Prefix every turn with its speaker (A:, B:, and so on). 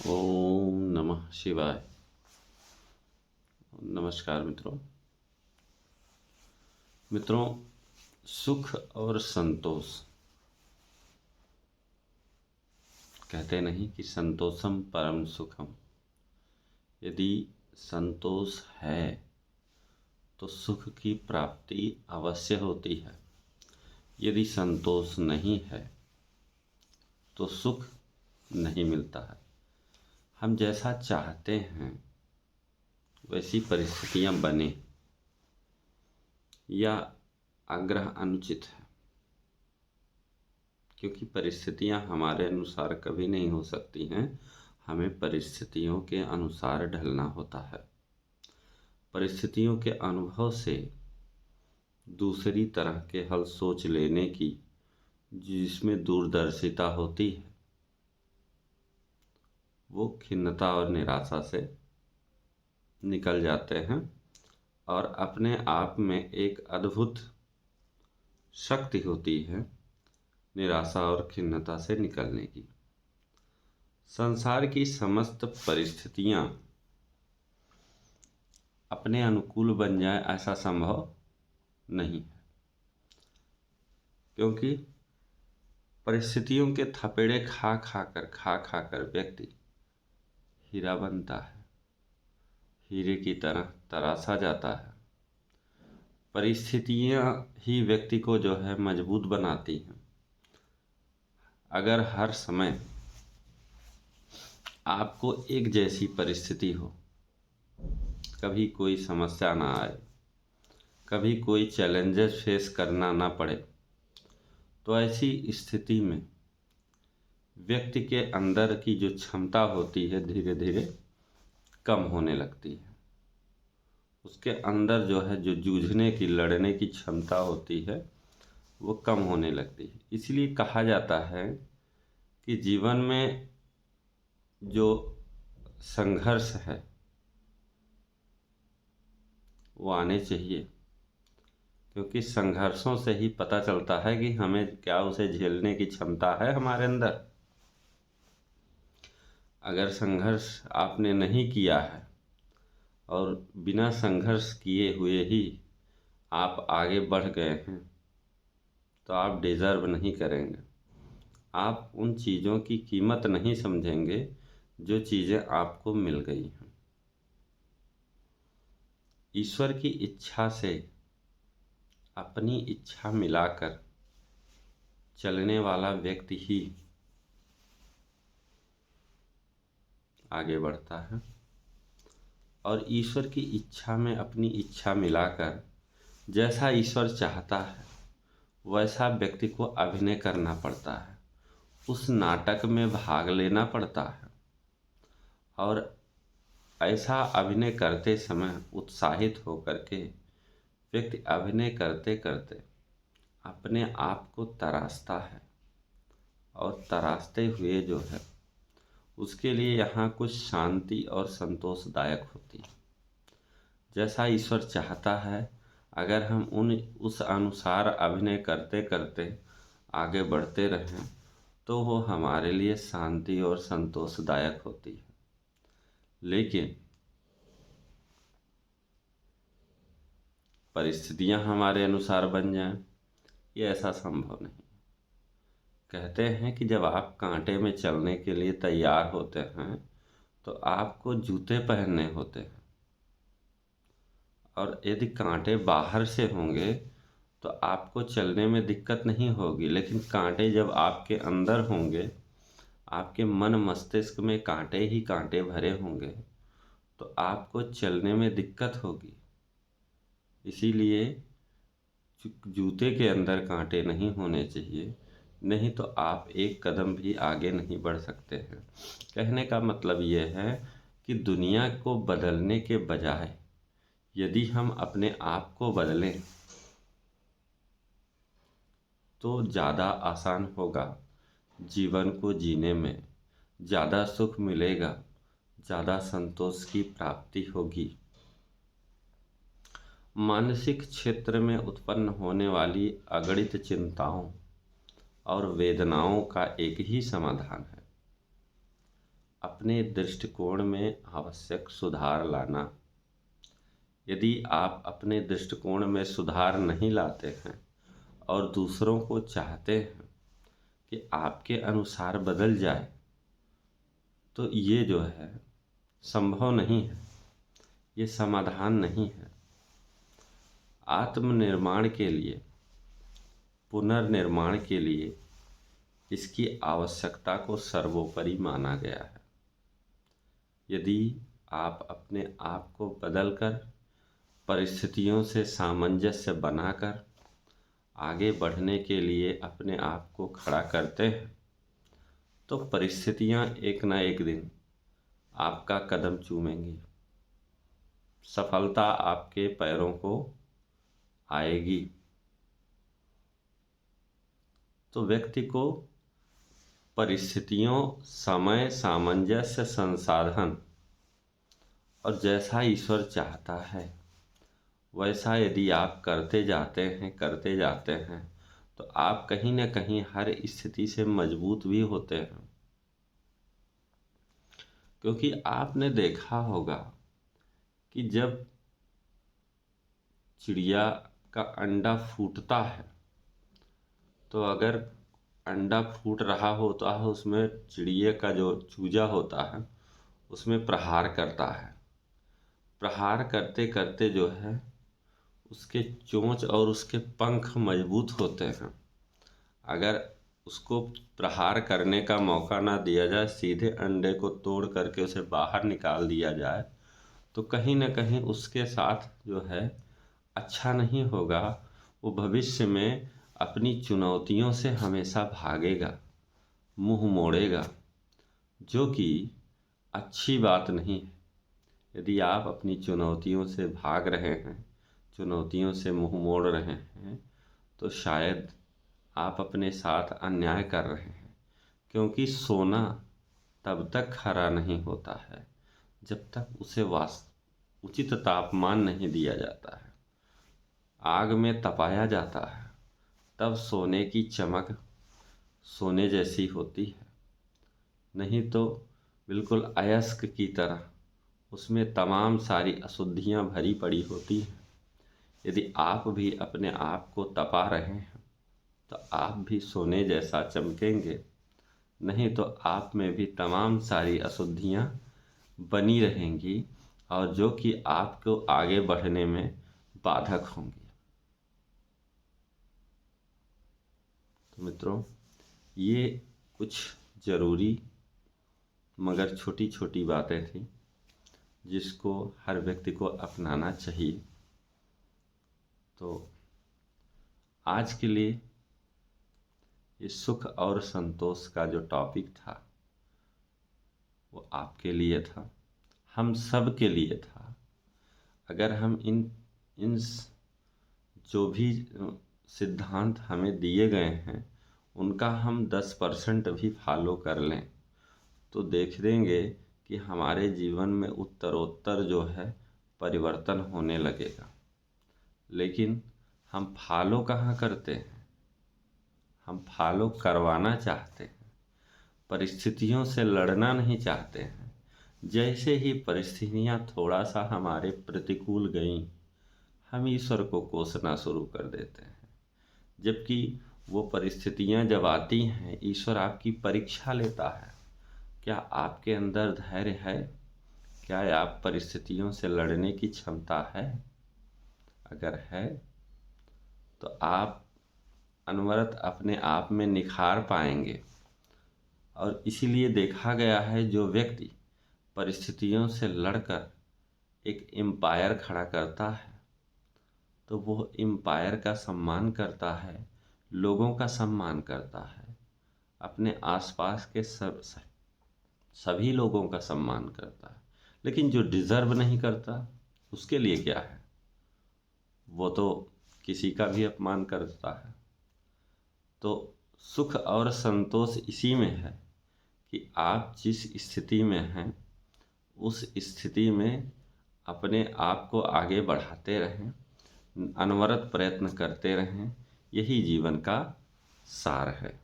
A: ओम नमः शिवाय। नमस्कार मित्रों, सुख और संतोष कहते नहीं कि संतोषम परम सुखम। यदि संतोष है तो सुख की प्राप्ति अवश्य होती है। यदि संतोष नहीं है तो सुख नहीं मिलता है। हम जैसा चाहते हैं वैसी परिस्थितियां बने या आग्रह अनुचित है, क्योंकि परिस्थितियां हमारे अनुसार कभी नहीं हो सकती हैं। हमें परिस्थितियों के अनुसार ढलना होता है। परिस्थितियों के अनुभव से दूसरी तरह के हल सोच लेने की जिसमें दूरदर्शिता होती है, वो खिन्नता और निराशा से निकल जाते हैं और अपने आप में एक अद्भुत शक्ति होती है निराशा और खिन्नता से निकलने की। संसार की समस्त परिस्थितियां अपने अनुकूल बन जाए ऐसा संभव नहीं है, क्योंकि परिस्थितियों के थपेड़े खा खा कर व्यक्ति हीरा बनता है, हीरे की तरह तराशा जाता है। परिस्थितियां ही व्यक्ति को जो है मजबूत बनाती हैं। अगर हर समय आपको एक जैसी परिस्थिति हो, कभी कोई समस्या ना आए, कभी कोई चैलेंजेस फेस करना ना पड़े, तो ऐसी स्थिति में व्यक्ति के अंदर की जो क्षमता होती है धीरे धीरे कम होने लगती है। उसके अंदर जो है जो जूझने की लड़ने की क्षमता होती है वो कम होने लगती है। इसलिए कहा जाता है कि जीवन में जो संघर्ष है वो आने चाहिए, क्योंकि संघर्षों से ही पता चलता है कि हमें क्या उसे झेलने की क्षमता है हमारे अंदर। अगर संघर्ष आपने नहीं किया है और बिना संघर्ष किए हुए ही आप आगे बढ़ गए हैं तो आप डिज़र्व नहीं करेंगे। आप उन चीज़ों की कीमत नहीं समझेंगे जो चीज़ें आपको मिल गई हैं। ईश्वर की इच्छा से अपनी इच्छा मिलाकर चलने वाला व्यक्ति ही आगे बढ़ता है, और ईश्वर की इच्छा में अपनी इच्छा मिलाकर जैसा ईश्वर चाहता है वैसा व्यक्ति को अभिनय करना पड़ता है, उस नाटक में भाग लेना पड़ता है। और ऐसा अभिनय करते समय उत्साहित होकर के व्यक्ति अभिनय करते करते अपने आप को तराशता है, और तराशते हुए जो है उसके लिए यहाँ कुछ शांति और संतोषदायक होती है। जैसा ईश्वर चाहता है, अगर हम उस अनुसार अभिनय करते करते आगे बढ़ते रहें तो वो हमारे लिए शांति और संतोषदायक होती है। लेकिन परिस्थितियां हमारे अनुसार बन जाएं, ये ऐसा संभव नहीं। कहते हैं कि जब आप कांटे में चलने के लिए तैयार होते हैं तो आपको जूते पहनने होते हैं, और यदि कांटे बाहर से होंगे तो आपको चलने में दिक्कत नहीं होगी। लेकिन कांटे जब आपके अंदर होंगे, आपके मन मस्तिष्क में कांटे ही कांटे भरे होंगे, तो आपको चलने में दिक्कत होगी। इसीलिए जूते के अंदर कांटे नहीं होने चाहिए, नहीं तो आप एक कदम भी आगे नहीं बढ़ सकते हैं। कहने का मतलब यह है कि दुनिया को बदलने के बजाय यदि हम अपने आप को बदलें तो ज़्यादा आसान होगा, जीवन को जीने में ज़्यादा सुख मिलेगा, ज़्यादा संतोष की प्राप्ति होगी। मानसिक क्षेत्र में उत्पन्न होने वाली अगणित चिंताओं और वेदनाओं का एक ही समाधान है, अपने दृष्टिकोण में आवश्यक सुधार लाना। यदि आप अपने दृष्टिकोण में सुधार नहीं लाते हैं और दूसरों को चाहते हैं कि आपके अनुसार बदल जाए, तो ये जो है संभव नहीं है, ये समाधान नहीं है। आत्मनिर्माण के लिए, पुनर्निर्माण के लिए इसकी आवश्यकता को सर्वोपरि माना गया है। यदि आप अपने आप को बदलकर, परिस्थितियों से सामंजस्य बनाकर आगे बढ़ने के लिए अपने आप को खड़ा करते हैं, तो परिस्थितियां एक न एक दिन आपका कदम चूमेंगी, सफलता आपके पैरों को आएगी। तो व्यक्ति को परिस्थितियों, समय, सामंजस्य, संसाधन और जैसा ईश्वर चाहता है वैसा यदि आप करते जाते हैं तो आप कहीं न कहीं हर स्थिति से मजबूत भी होते हैं। क्योंकि आपने देखा होगा कि जब चिड़िया का अंडा फूटता है, तो अगर अंडा फूट रहा होता है, उसमें चिड़िया का जो चूजा होता है उसमें प्रहार करता है। प्रहार करते करते जो है उसके चोंच और उसके पंख मजबूत होते हैं। अगर उसको प्रहार करने का मौका ना दिया जाए, सीधे अंडे को तोड़ करके उसे बाहर निकाल दिया जाए, तो कहीं न कहीं उसके साथ जो है अच्छा नहीं होगा। वो भविष्य में अपनी चुनौतियों से हमेशा भागेगा, मुंह मोड़ेगा, जो कि अच्छी बात नहीं है। यदि आप अपनी चुनौतियों से भाग रहे हैं, चुनौतियों से मुंह मोड़ रहे हैं, तो शायद आप अपने साथ अन्याय कर रहे हैं। क्योंकि सोना तब तक खरा नहीं होता है जब तक उसे उचित तापमान नहीं दिया जाता है। आग में तपाया जाता है, तब सोने की चमक सोने जैसी होती है। नहीं तो बिल्कुल अयस्क की तरह उसमें तमाम सारी अशुद्धियां भरी पड़ी होती हैं। यदि आप भी अपने आप को तपा रहे हैं तो आप भी सोने जैसा चमकेंगे, नहीं तो आप में भी तमाम सारी अशुद्धियां बनी रहेंगी और जो कि आपको आगे बढ़ने में बाधक होंगी। तो मित्रों, ये कुछ ज़रूरी मगर छोटी छोटी बातें थी जिसको हर व्यक्ति को अपनाना चाहिए। तो आज के लिए ये सुख और संतोष का जो टॉपिक था वो आपके लिए था, हम सब के लिए था। अगर हम इन जो भी सिद्धांत हमें दिए गए हैं उनका हम 10% भी फॉलो कर लें, तो देख देंगे कि हमारे जीवन में उत्तरोत्तर जो है परिवर्तन होने लगेगा। लेकिन हम फॉलो कहाँ करते हैं? हम फॉलो करवाना चाहते हैं, परिस्थितियों से लड़ना नहीं चाहते हैं। जैसे ही परिस्थितियाँ थोड़ा सा हमारे प्रतिकूल गईं, हम ईश्वर को कोसना शुरू कर देते हैं। जबकि वो परिस्थितियाँ जब आती हैं, ईश्वर आपकी परीक्षा लेता है। क्या आपके अंदर धैर्य है? क्या आप परिस्थितियों से लड़ने की क्षमता है? अगर है तो आप अनवरत अपने आप में निखार पाएंगे। और इसीलिए देखा गया है, जो व्यक्ति परिस्थितियों से लड़कर एक एम्पायर खड़ा करता है तो वो एम्पायर का सम्मान करता है, लोगों का सम्मान करता है, अपने आसपास के सभी लोगों का सम्मान करता है। लेकिन जो डिज़र्व नहीं करता उसके लिए क्या है? वो तो किसी का भी अपमान करता है। तो सुख और संतोष इसी में है कि आप जिस स्थिति में हैं उस स्थिति में अपने आप को आगे बढ़ाते रहें, अनवरत प्रयत्न करते रहें। यही जीवन का सार है।